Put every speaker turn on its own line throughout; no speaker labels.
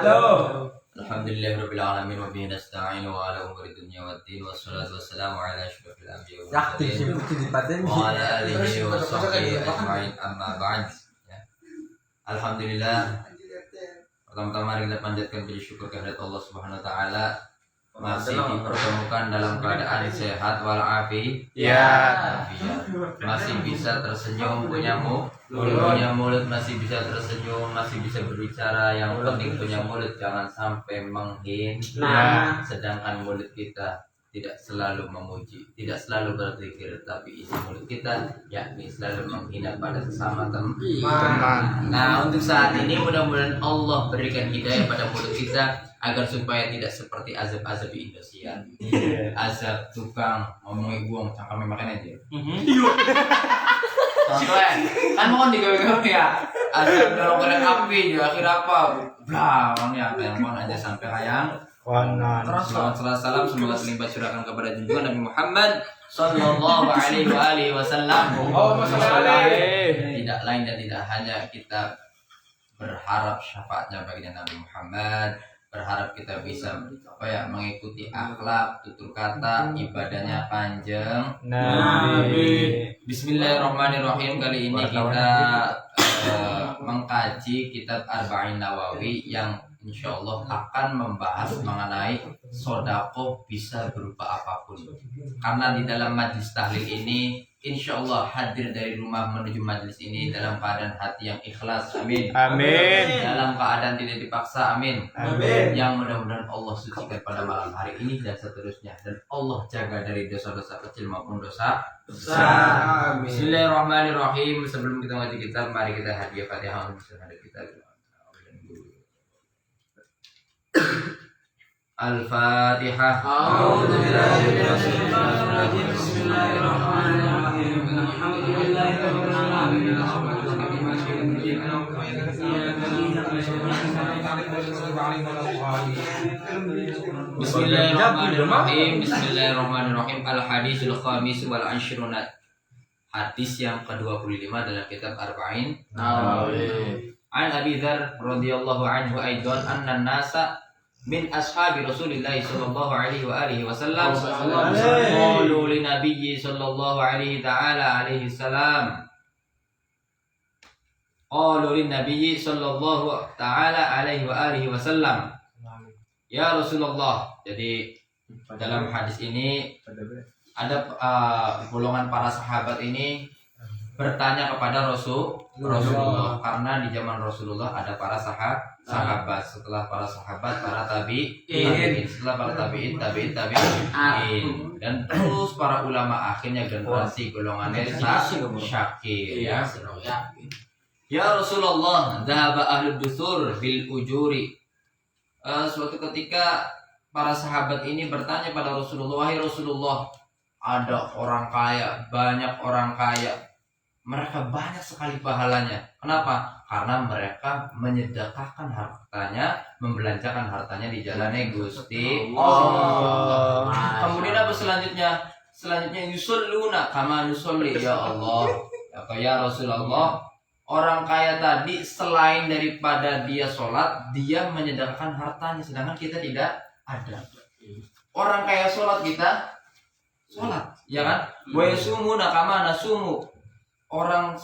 Halo.
Alhamdulillahirabbil alamin wa bihi nasta'inu ala umuri dunya waddin wassalatu wassalamu ala asyrofil anbiya'i wal mursalin wa ala alihi wa sahbihi ajma'in amma ba'd. Alhamdulillah. Pertama-tama mari kita panjatkan puji syukur kehadirat Allah Subhanahu wa taala masih dipertemukan dalam keadaan sehat walafiat. Masih bisa tersenyum, punya mulut, masih bisa tersenyum, masih bisa berbicara. Yang penting punya mulut, jangan sampai menghina. Sedangkan mulut kita tidak selalu memuji, tidak selalu berzikir, tapi isi mulut kita yakni selalu menghina pada sesama teman. Nah, untuk saat ini mudah-mudahan Allah berikan hidayah pada mulut kita agar supaya tidak seperti azab-azab di Indosiar. Azab tukang ngomongin buang cangkeme makan aja. Contohnya kan mau digawe-gawe ya. Azab dorong kena api juga akhir apa? Blah, orangnya apa yang mau aja sampai kayang. Salam semoga terlibat curahkan kepada junjungan Nabi Muhammad sallallahu alaihi wasallam. Tidak lain dan tidak hanya kita berharap syafaatnya baginda Nabi Muhammad, berharap kita bisa mengikuti akhlak, tutur kata, ibadahnya panjang. Bismillahirrahmanirrahim. Kali ini kita mengkaji kitab Arba'in Nawawi yang insya Allah akan membahas mengenai sodako bisa berupa apapun. Karena di dalam majlis tahlil ini insya Allah hadir dari rumah menuju majlis ini dalam keadaan hati yang ikhlas. Amin. Dalam keadaan tidak dipaksa. Amin. Yang mudah-mudahan Allah sucikan pada malam hari ini dan seterusnya, dan Allah jaga dari dosa-dosa kecil maupun dosa besar. Bismillahirrahmanirrahim. Sebelum kita ngaji kitab, mari kita hadiah Fatihah untuk kita. Al-Fatihah. Bismillahirrahmanirrahim. Bismillahirrahmanirrahim. Al-Hadisul Khamis wal Ashruna. Hadis yang ke-25 dalam kitab Arba'in Nawawi. An Abi Dzar radhiyallahu anhu aidan anna nasa min ashabi Rasulillah sallallahu alaihi wa alihi wasallam qalu li nabiyyi sallallahu alaihi ta'ala alaihi salam qalu lin nabiyyi sallallahu ta'ala alaihi wa alihi wasallam ya Rasulullah. Jadi dalam hadis ini ada golongan para sahabat ini bertanya kepada Rasulullah, karena di zaman Rasulullah ada para sahabat, setelah para sahabat para tabi'in, setelah para tabi'in, dan terus para ulama, akhirnya generasi golongannya syakir ya. Ya Rasulullah, dhahaba ahlud dusur bil ujuri. Suatu ketika para sahabat ini bertanya pada Rasulullah, wahai Rasulullah, ada orang kaya, banyak orang kaya, mereka banyak sekali pahalanya. Kenapa? Karena mereka menyedekahkan hartanya, membelanjakan hartanya di jalannya Gusti Allah. Kemudian apa selanjutnya? Selanjutnya yusalluna kama nusolli. Ya Allah, ya Rasulullah, orang kaya tadi selain daripada dia sholat, dia menyedekahkan hartanya, sedangkan kita tidak ada. Orang kaya sholat, kita sholat, ya kan? Wa yasumuna kama nasumu. Orang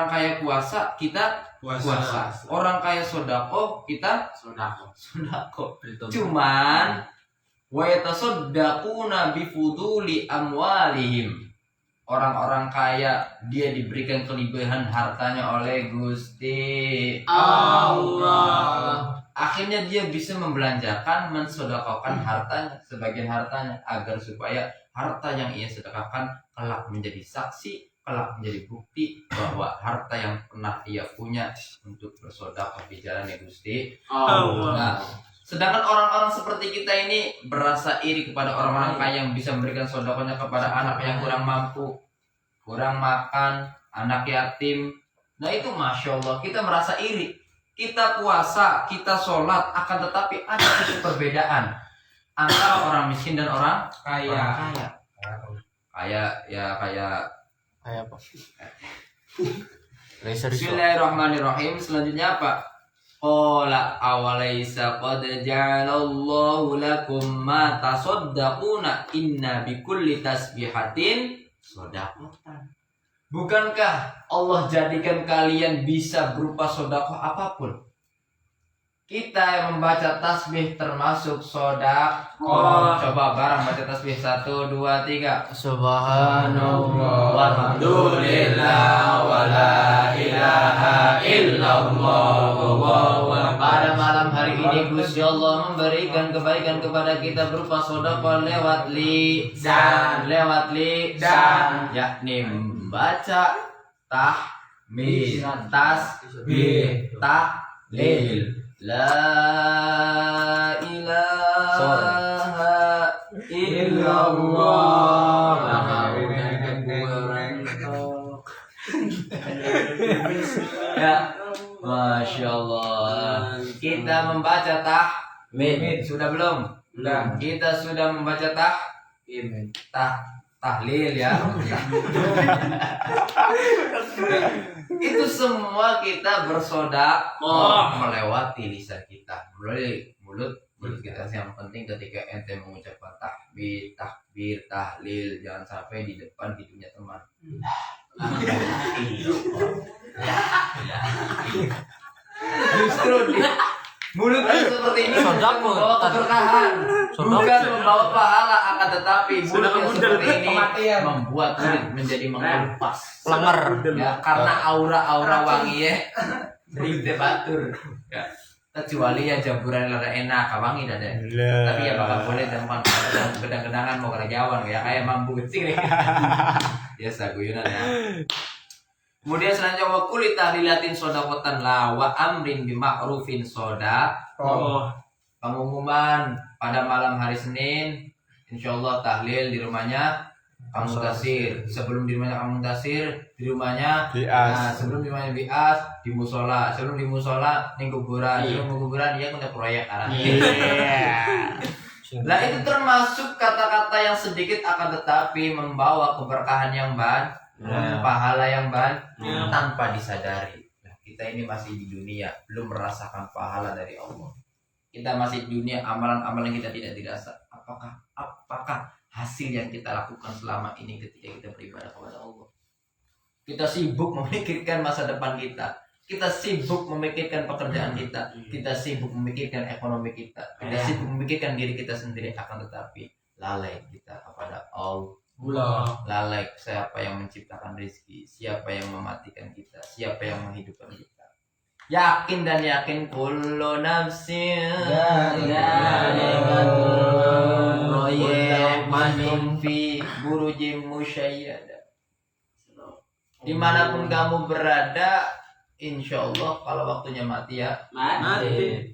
kaya puasa, kita puasa. Orang kaya sodako, kita sodako. Cuman wa yatasaddaquna bi fuduli amwalihim. Orang-orang kaya dia diberikan kelebihan hartanya oleh Gusti Allah. Akhirnya dia bisa membelanjakan, mensedekahkan hartanya, sebagian hartanya, agar supaya harta yang ia sedekahkan kelak menjadi saksi, kelak menjadi bukti bahwa harta yang pernah ia punya untuk bersedekah di jalan Gusti Allah. Nah, sedangkan orang-orang seperti kita ini berasa iri kepada orang-orang kaya yang bisa memberikan sedekahnya kepada anak yang kurang mampu, kurang makan, anak yatim. Nah itu Masya Allah, kita merasa iri. Kita puasa, kita sholat, akan tetapi ada satu perbedaan antara orang miskin dan orang kaya. Kaya apa? Bismillahirrahmanirrahim. Selanjutnya apa? Qala awalaysa qad ja'alallahu lakum ma tasaddaquna inna bikulli tasbihatin shadaqatan. Bukankah Allah jadikan kalian bisa berupa sedekah apapun? Kita yang membaca tasbih termasuk sedekah. Coba bareng baca tasbih 1 2 3.
Subhanallah
Walhamdulillah wala ilaha illallah. Pada malam hari ini Gusti Allah memberikan kebaikan kepada kita berupa sedekah lewat lisan, yakni membaca tahmid, tasbih, tahlil. La ilaha illallah. Ya, Masya Allah. Kita membaca tahmid. Sudah belum? Belum. Kita sudah membaca tahlil ya. Itu semua kita bersedekah melewati lisan kita, melalui mulut kita. Yang penting ketika ente mengucapkan takbir, tahlil, jangan sampai di depan hidungnya teman. Justru di mulut seperti ini membawa keberkahan, bukan membawa pahala, akan tetapi mulut yang seperti ini membuat murid menjadi mengelupas, ya, karena aura wangi ya, ribet batur, ya. Kecuali ya jaburan lada enak, wangi dah deh. Tapi ya bakal boleh tempat gedang-gedangan mau kerjaan ya kayak mampu kecil nih. Biasa guyonan ya. Kemudian selanjutnya wa kulli tahlilatin shadaqatan la wa amrin bima'rufin shadaqah. Pengumuman pada malam hari Senin, insyaallah tahlil di rumahnya Kang Mutasir. Sebelum di rumahnya Kang Mutasir, di rumahnya Bias. Nah, sebelum di rumahnya Bias, di musola. Sebelum di musola, ning kuburan. Sebelum kuburan dia punya proyek arah. Nah, itu termasuk kata-kata yang sedikit akan tetapi membawa keberkahan yang banyak. Pahala yang banyak tanpa disadari. Nah, kita ini masih di dunia, belum merasakan pahala dari Allah. Kita masih di dunia, amalan-amalan kita tidak dirasa. Apakah hasil yang kita lakukan selama ini ketika kita beribadah kepada Allah? Kita sibuk memikirkan masa depan kita. Kita sibuk memikirkan pekerjaan kita. Kita sibuk memikirkan ekonomi kita. Kita sibuk memikirkan diri kita sendiri, akan tetapi lalai kita kepada Allah. Lalai siapa yang menciptakan rezeki, siapa yang mematikan kita, siapa yang menghidupkan kita. Yakin dan yakin kullu nafsin royek manum fi burujim musyayyada. Dimanapun kamu berada, insya Allah kalau waktunya mati ya mati.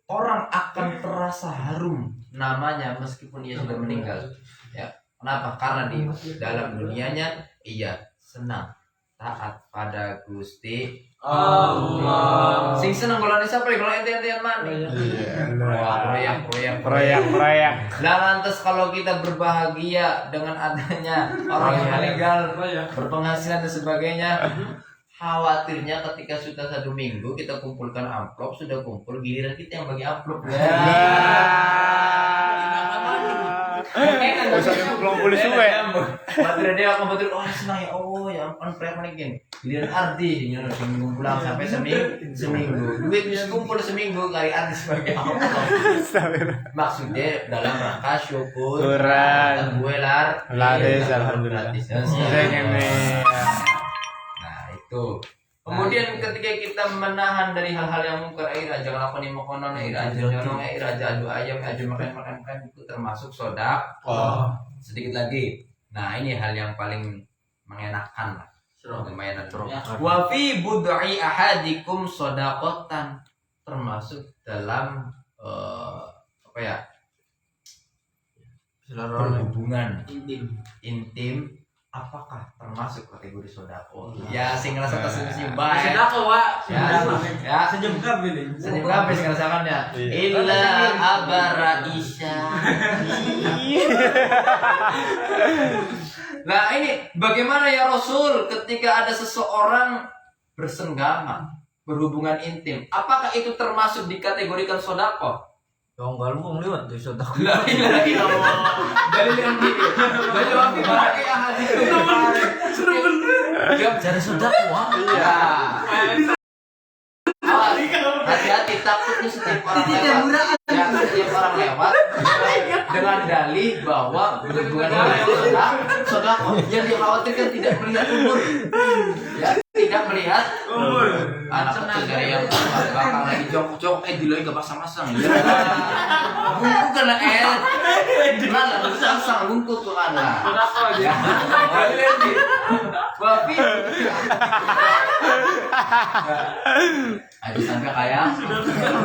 Orang akan terasa harum namanya meskipun ia sudah meninggal. Ya, kenapa? Karena di dalam dunianya ia senang taat pada Gusti Allah. Sing seneng golane siapa ya? Kalau ente-entean mana? Proyek. Lah lantas kalau kita berbahagia dengan adanya orang yang meninggal, berpenghasilan dan sebagainya, khawatirnya ketika sudah 1 minggu kita kumpulkan amplop, sudah kumpul giliran kita yang bagi amplop.
Belum boleh suwe.
Baterai dia aku betul. Oh senang ya Allah ya ampun proyek gini. Giliran arti nyono seminggu pulang sampai seminggu. Duit bisa kumpul seminggu kali arti sebagai amplop. Maksudnya dalam rangka syukuran. Gue laris alhamdulillah. Nah itu. Kemudian ketika kita menahan dari hal-hal yang mungkar, jangan lakukan makanan, aja nyolong, aja adu ayam, aja makan itu termasuk sedekah. Sedikit lagi. Nah, ini hal yang paling mengenakan lah. Lumayan terus. Wa fi bud'i ahadikum shadaqatan, termasuk dalam hubungan intim. Apakah termasuk kategori sedekah? Ya, sing ngerasa tersenyum bae. Sedekah, Wak. Ya, senyum kabeh. Senyum kabeh sing ngerasakannya. Illa abara isya. Nah, ini bagaimana ya Rasul ketika ada seseorang bersenggama, berhubungan intim, apakah itu termasuk dikategorikan sedekah?
Yang galung lewat tuh sedekah.
La ilaha illallah. Dalil yang gini. Dalil wafi pakai hadis itu. Sudah bener.
Jadi sedekah.
Ya. Awas, hati-hati takutnya setiap orang lewat. Ya, setiap orang lewat dengan dalih bahwa berhubungan dengan sedekah yang dikhawatirkan tidak melihat umur. Ya, tidak melihat umur. Anak kecil dari yang bakal lagi jongkok diloi ke pasang-pasang. Ya. Bungku kena mana pasang bungku tuh mana. Ya. Babi. Ada sampai kayak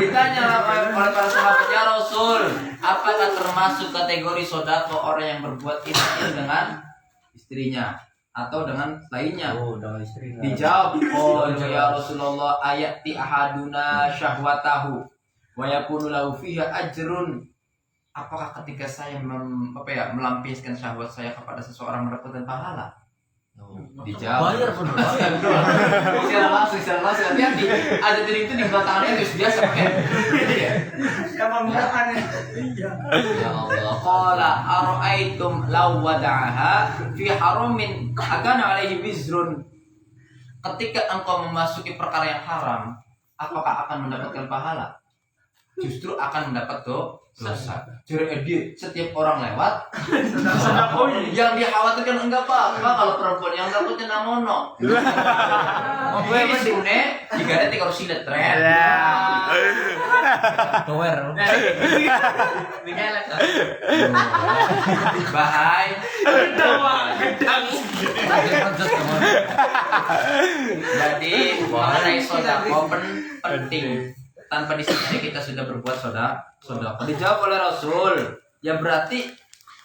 ditanya oleh para sahabat, ya Rasul, apakah termasuk kategori sedekah orang yang berbuat intim dengan istrinya atau dengan lainnya?
Oh, dengan istri.
Dijawab, oh ya Rasulullah, ayati ahaduna syahwatahu wa yakunu lahu fiha ajrun. Apakah ketika saya melampiaskan syahwat saya kepada seseorang mendapatkan pahala? Dijawab.
Bayar pun.
Secara langsung hati-hati. Ada diri itu di belakangnya itu biasa pakai.
Kamu murahan ya.
Ya Allah. Qala ara'aitum law wada'aha fi haramin akana alaihi wizrun. Ketika engkau memasuki perkara yang haram, apakah akan mendapatkan pahala? Justru akan mendapat dosa. Jadi setiap orang lewat yang dikhawatirkan enggak apa-apa kalau perempuan yang takutnya namono. Ini sune jika ada tiga silet tren.
Tower.
Bahai. Gedang. Jadi mengenai sedekah penting. Tanpa disadari kita sudah berbuat sedekah. Dijawab oleh Rasul, ya berarti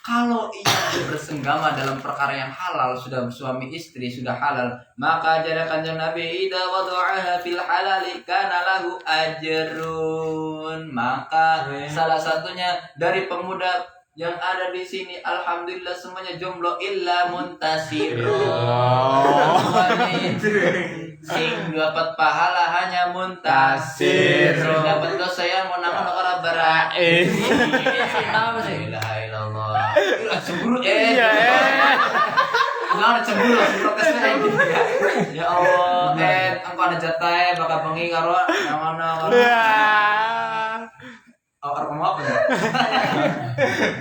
kalau ia bersenggama dalam perkara yang halal, sudah bersuami istri, sudah halal, maka ajarkan Nabi idza wada'aha fil halali kana lahu ajrun. Maka salah satunya dari pemuda yang ada di sini, alhamdulillah semuanya jomblo illa muntasirun. Sing dapat pahala hanya muntasir. Sing dapat dosa yang mau nama negara bara. Nama sih. La ilaha illallah. Cemburu Nah, cemburu protes lagi ya. Ya Allah, engkau ada jatah bakal bengi karo namana karo. Karo apa ya?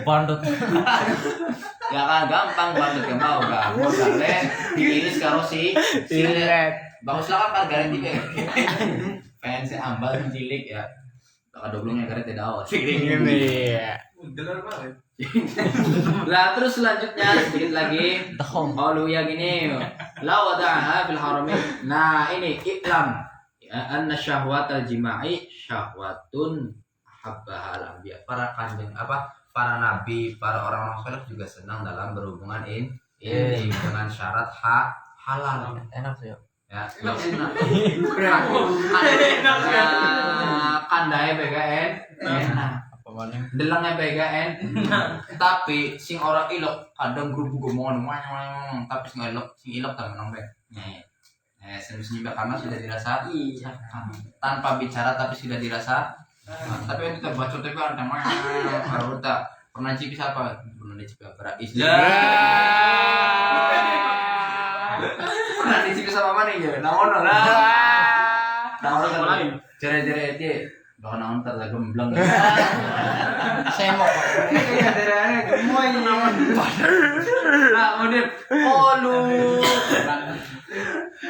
Bandut.
Ya kan gampang bandut ke mau kan. Modalnya diiris karo si silet. Baguslah kan garet tiga. Fans ambal cilik ya. Tak doblongnya garet tidak awas.
Ini.
Gelar banget.
Lah terus selanjutnya sedikit lagi. Qalu ya gini. La wada'aha fil haramin. Nah, ini iklam. Ya, anna syahwatal jima'i syahwatun habbahal anbiya. Para nabi, para orang-orang saleh juga senang dalam berhubungan ini dengan syarat halal.
Enak sih.
Ya, enak. Kandai BKN enak. Delangnya BKN tapi sing ora ilok kadang grup gomong tapi sing ilok tak menang be. Senyum karena sudah dirasa tanpa bicara tapi sudah dirasa. Tapi itu terbacot itu ada mana kalau tak pernah cipis apa? Pernah dicipis apa? Pernah dicipis sama mana ya? Naon lah. Naon kan lain. Jere-jere itu bahkan naon tak gemblang.
Semok.
Iya, daerahnya gemoy naon.
Nah, kemudian qalu.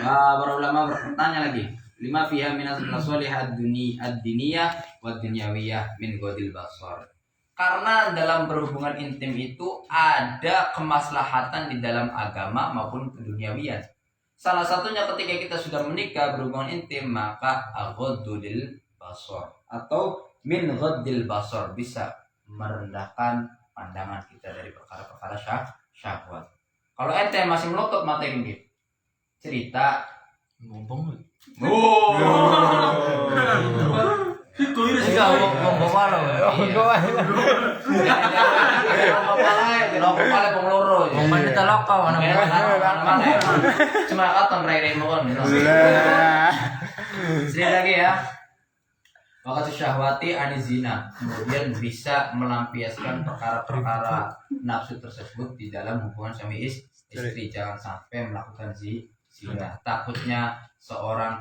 Para ulama bertanya lagi. Lima fiha minas masalihah ad-diniyah wa dunyawiyah min ghadil basar. Karena dalam berhubungan intim itu ada kemaslahatan di dalam agama maupun keduniawian. Salah satunya ketika kita sudah menikah berhubungan intim maka ghadul basar atau min ghadil basar bisa merendahkan pandangan kita dari perkara-perkara syahwat. Kalau ente masih melotot mata ini cerita
Ngomong.
Enggak, ngomong mana? loko pala pong loro.
Kung manita loko, ano
Mana ya? Cuma katon rai mo kon. Sekali lagi ya. Waktu syahwati anizina, kemudian bisa melampiaskan perkara-perkara nafsu tersebut di dalam hubungan suami istri. Jangan sampai melakukan zina. Takutnya seorang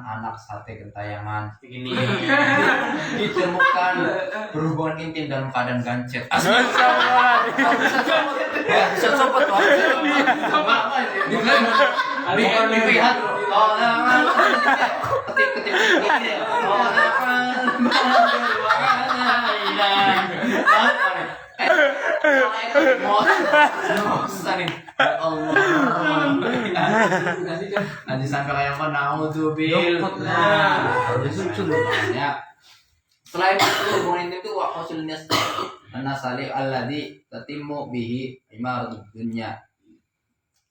anak sate gentayangan ini ditemukan berhubungan intim dalam keadaan gancet. Bisa sobat tuh. Dilihat. Ketik ini. Nanti sampai kayak menau tuh bil. Selain itu hubungan intim itu waqasul nasali alladhi tatimmu bihi imaratud dunya.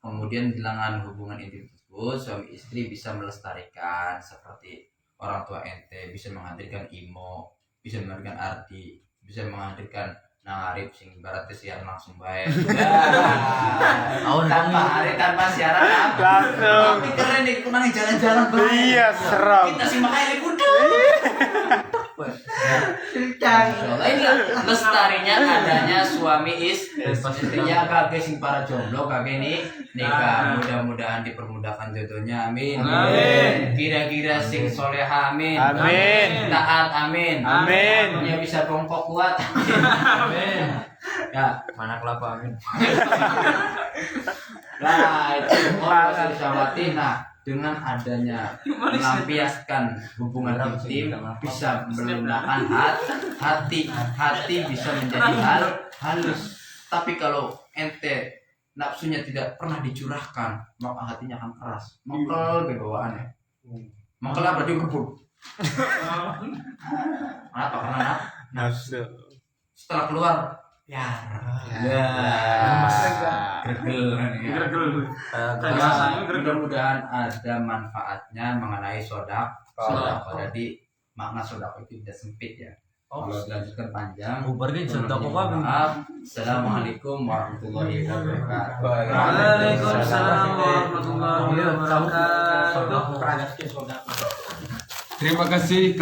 Kemudian bilangan hubungan intim tersebut suami istri bisa melestarikan seperti orang tua ente, bisa menghadirkan imo, bisa menghadirkan arti, bisa menghadirkan narip sing ibaratnya siaran langsung baik. Tanpa siaran langsung. Tapi keren nih, kunang jalan-jalan baik.
Iya, serem.
Kita sih makanya kudu. Ini lestarinya adanya suami istrinya kage sing para jomblo kage nih nikah, mudah-mudahan dipermudahkan jodohnya, amin. Kira-kira sing soleha, amin. Taat, amin. Punya bisa bongkok kuat, amin. Ya,
mana kelapa, amin.
Nah itu orang syahwati. Nah dengan adanya melampiaskan hubungan intim bisa melunakkan hati bisa menjadi halus. Tapi kalau ente nafsunya tidak pernah dicurahkan, maka hatinya akan keras, mengkel kebawaannya. Mengkel apa dia kebun? Kenapa? Karena
Nafsu.
setelah keluar gergel. Mudah-mudahan ada manfaatnya mengenai sodako. Jadi makna sodako itu tidak sempit ya. Kalau dilanjutkan panjang,
Bubarnya sodako kami.
maaf. Assalamualaikum warahmatullahi wabarakatuh.
Waalaikumsalam warahmatullahi wabarakatuh.
Sodako.
Terima kasih.